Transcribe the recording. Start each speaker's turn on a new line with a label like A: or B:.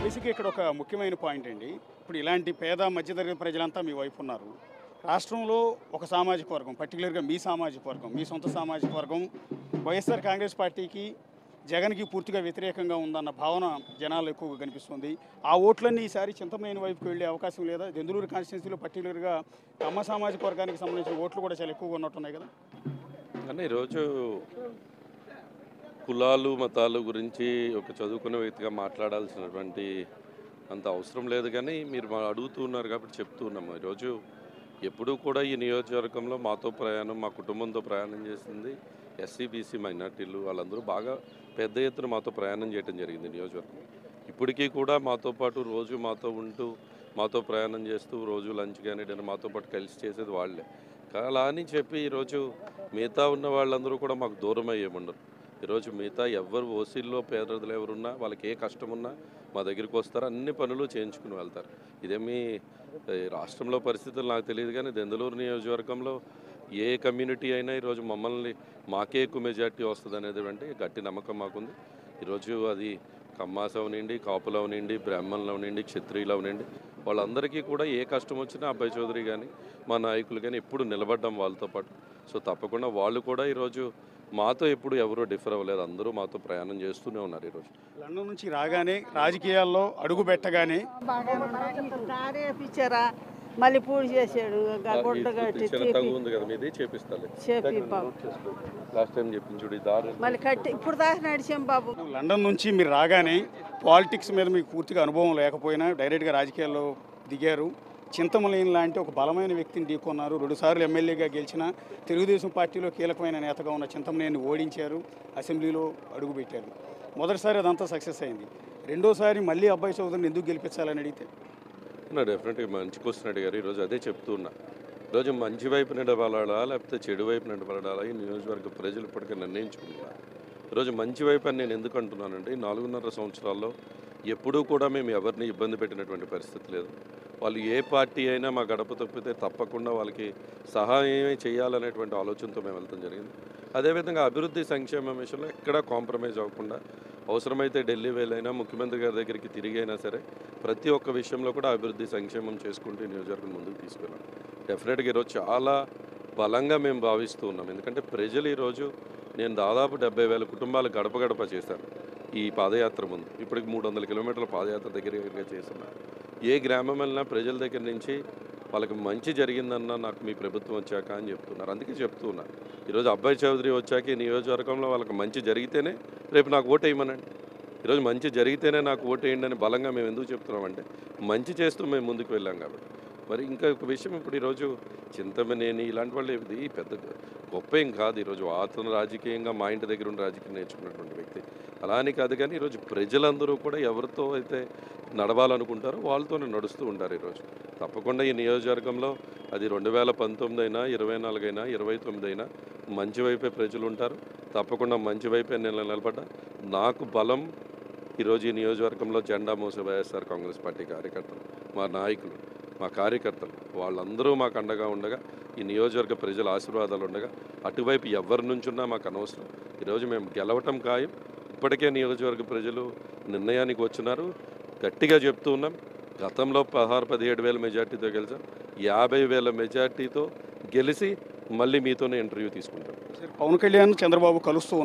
A: బేసిక్గా ఇక్కడ ఒక ముఖ్యమైన పాయింట్ అండి. ఇప్పుడు ఇలాంటి పేద మధ్యతరగతి ప్రజలంతా మీ వైపు ఉన్నారు. రాష్ట్రంలో ఒక సామాజిక వర్గం, పర్టికులర్గా మీ సామాజిక వర్గం, మీ సొంత సామాజిక వర్గం వైఎస్ఆర్ కాంగ్రెస్ పార్టీకి, జగన్కి పూర్తిగా వ్యతిరేకంగా ఉందన్న భావన జనాల్లో ఎక్కువగా కనిపిస్తుంది. ఆ ఓట్లన్నీ ఈసారి చింతమనేని వైపుకి వెళ్ళే అవకాశం లేదా? దెందులూరు కాన్స్టిట్యున్సీలో పర్టికులర్గా కమ్మ సామాజిక వర్గానికి సంబంధించిన ఓట్లు కూడా చాలా ఎక్కువగా ఉన్నట్టున్నాయి కదా?
B: కానీ ఈరోజు కులాలు మతాలు గురించి ఒక చదువుకున్న వ్యక్తిగా మాట్లాడాల్సినటువంటి అంత అవసరం లేదు. కానీ మీరు అడుగుతూ ఉన్నారు కాబట్టి చెప్తూ ఉన్నాము. ఈరోజు ఎప్పుడూ కూడా ఈ నియోజకవర్గంలో మాతో ప్రయాణం, మా కుటుంబంతో ప్రయాణం చేసింది ఎస్సీ బీసీ మైనార్టీలు. వాళ్ళందరూ బాగా పెద్ద ఎత్తున మాతో ప్రయాణం చేయడం జరిగింది నియోజకవర్గం. ఇప్పటికీ కూడా మాతో పాటు రోజు మాతో ఉంటూ, మాతో ప్రయాణం చేస్తూ, రోజు లంచ్ కానీ డిన్నర్ మాతో పాటు కలిసి చేసేది వాళ్ళే. అలా అని చెప్పి ఈరోజు మిగతా ఉన్న వాళ్ళందరూ కూడా మాకు దూరం అయ్యేముండరు. ఈరోజు మిగతా ఎవరు ఓసీల్లో పేదలు ఎవరున్నా, వాళ్ళకి ఏ కష్టం ఉన్నా మా దగ్గరికి వస్తారు, అన్ని పనులు చేయించుకుని వెళ్తారు. ఇదేమీ రాష్ట్రంలో పరిస్థితులు నాకు తెలియదు, కానీ దెందులూరు నియోజకవర్గంలో ఏ కమ్యూనిటీ అయినా ఈరోజు మమ్మల్ని మాకే ఎక్కువ మెజార్టీ వస్తుంది అనేది గట్టి నమ్మకం మాకుంది. ఈరోజు అది కమ్మాస్ అవనండి, కాపులు అవనండి, బ్రాహ్మణులు అవనండి, క్షత్రియులు అవనండి, వాళ్ళందరికీ కూడా ఏ కష్టం వచ్చినా అబ్బాయి చౌదరి కానీ మా నాయకులు కానీ ఎప్పుడు నిలబడ్డాం వాళ్ళతో పాటు. సో తప్పకుండా వాళ్ళు కూడా ఈరోజు మాతో ఎప్పుడు ఎవరూ డిఫర్ అవ్వలేదు. అందరూ మాతో ప్రయాణం చేస్తూనే ఉన్నారు. ఈరోజు
A: లండన్ నుంచి రాగానే రాజకీయాల్లో అడుగు పెట్టగానే
C: ఇచ్చారా, మళ్ళీ పూజ చేశాడు, గుడ్డ కట్టి
B: ఉంది కదా మీది చేపిస్తాలే. లాస్ట్ టైం చెప్పించుడు
C: మళ్ళీ కట్టి ఇప్పుడు దాకా నడిచాం బాబు.
A: లండన్ నుంచి మీరు రాగానే పాలిటిక్స్ మీద మీకు పూర్తిగా అనుభవం లేకపోయినా డైరెక్ట్గా రాజకీయాల్లో దిగారు. చింతమనేని లాంటి ఒక బలమైన వ్యక్తిని ఢీకొన్నారు. 2 సార్లు ఎమ్మెల్యేగా గెలిచిన తెలుగుదేశం పార్టీలో కీలకమైన నేతగా ఉన్న చింతమనేని ఓడించారు, అసెంబ్లీలో అడుగుపెట్టారు. మొదటిసారి అదంతా సక్సెస్ అయింది. రెండోసారి మళ్ళీ అబ్బాయి చౌదరిని ఎందుకు గెలిపించాలని అడిగితే
B: డెఫినెట్గా మంచి క్వశ్చన్ అడిగారు. ఈరోజు అదే చెప్తూ ఉన్నా. ఈరోజు మంచి వైపు నిలబడాలా లేకపోతే చెడు వైపు నిలబడాలా, ఈ నియోజకవర్గ ప్రజలు ఇప్పటికే నిర్ణయించుకుంటున్నారు. ఈరోజు మంచి వైపు అని నేను ఎందుకు అంటున్నానంటే, 4.5 సంవత్సరాల్లో ఎప్పుడూ కూడా మేము ఎవరిని ఇబ్బంది పెట్టినటువంటి పరిస్థితి లేదు. వాళ్ళు ఏ పార్టీ అయినా మా గడప తప్పితే తప్పకుండా వాళ్ళకి సహాయమే చేయాలనేటువంటి ఆలోచనతో మేము వెళ్తాం జరిగింది. అదేవిధంగా అభివృద్ధి సంక్షేమం విషయంలో ఎక్కడా కాంప్రమైజ్ అవ్వకుండా, అవసరమైతే ఢిల్లీ వెళ్ళైనా ముఖ్యమంత్రి గారి దగ్గరికి తిరిగైనా సరే ప్రతి ఒక్క విషయంలో కూడా అభివృద్ధి సంక్షేమం చేసుకుంటూ నియోజకవర్గం ముందుకు తీసుకెళ్ళాం. డెఫినెట్గా ఈరోజు చాలా బలంగా మేము భావిస్తూ ఉన్నాం. ఎందుకంటే ప్రజలు ఈరోజు, నేను దాదాపు 70,000 కుటుంబాలు గడప గడప చేశాను ఈ పాదయాత్ర ముందు. ఇప్పటికి 300 కిలోమీటర్ల పాదయాత్ర దగ్గరగా చేస్తున్నాను. ఏ గ్రామం వెళ్ళినా ప్రజల దగ్గర నుంచి వాళ్ళకి మంచి జరిగిందన్న నాకు మీ ప్రభుత్వం వచ్చాక అని చెప్తున్నారు. అందుకే చెప్తూ ఉన్నారు, ఈరోజు అబ్బాయి చౌదరి వచ్చాక ఈ నియోజకవర్గంలో వాళ్ళకి మంచి జరిగితేనే రేపు నాకు ఓటు వేయమనండి. ఈరోజు మంచి జరిగితేనే నాకు ఓటు వేయండి అని బలంగా మేము ఎందుకు చెప్తున్నామంటే, మంచి చేస్తూ మేము ముందుకు వెళ్ళాం కాబట్టి. మరి ఇంకా ఒక విషయం, ఇప్పుడు ఈరోజు చింతమనేని ఇలాంటి వాళ్ళు ఇది పెద్ద గొప్ప ఏం కాదు. ఈరోజు అతను రాజకీయంగా మా ఇంటి దగ్గర ఉండి రాజకీయం నేర్చుకున్నటువంటి వ్యక్తి అలా అని కాదు. కానీ ఈరోజు ప్రజలందరూ కూడా ఎవరితో అయితే నడవాలనుకుంటారో వాళ్ళతోనే నడుస్తూ ఉంటారు. ఈరోజు తప్పకుండా ఈ నియోజకవర్గంలో అది 2019 అయినా 24 అయినా 29 అయినా మంచి వైపే ప్రజలు ఉంటారు. తప్పకుండా మంచి వైపే నేను నిలబడ్డా. నాకు బలం ఈరోజు ఈ నియోజకవర్గంలో జెండా మోసే వైఎస్ఆర్ కాంగ్రెస్ పార్టీ కార్యకర్తలు, మా నాయకులు, మా కార్యకర్తలు, వాళ్ళందరూ మాకు అండగా ఉండగా, ఈ నియోజకవర్గ ప్రజల ఆశీర్వాదాలు ఉండగా, అటువైపు ఎవరి నుంచున్నా మాకు అనవసరం. ఈరోజు మేము గెలవటం ఖాయం. ఇప్పటికే నియోజకవర్గ ప్రజలు నిర్ణయానికి వచ్చినారు. గట్టిగా చెప్తూ ఉన్నాం, గతంలో 16-17 వేల మెజార్టీతో గెలిచాం. 50,000 మెజార్టీతో గెలిచి మళ్ళీ మీతోనే ఇంటర్వ్యూ తీసుకుంటాం.
A: పవన్ కళ్యాణ్, చంద్రబాబు కలుస్తూ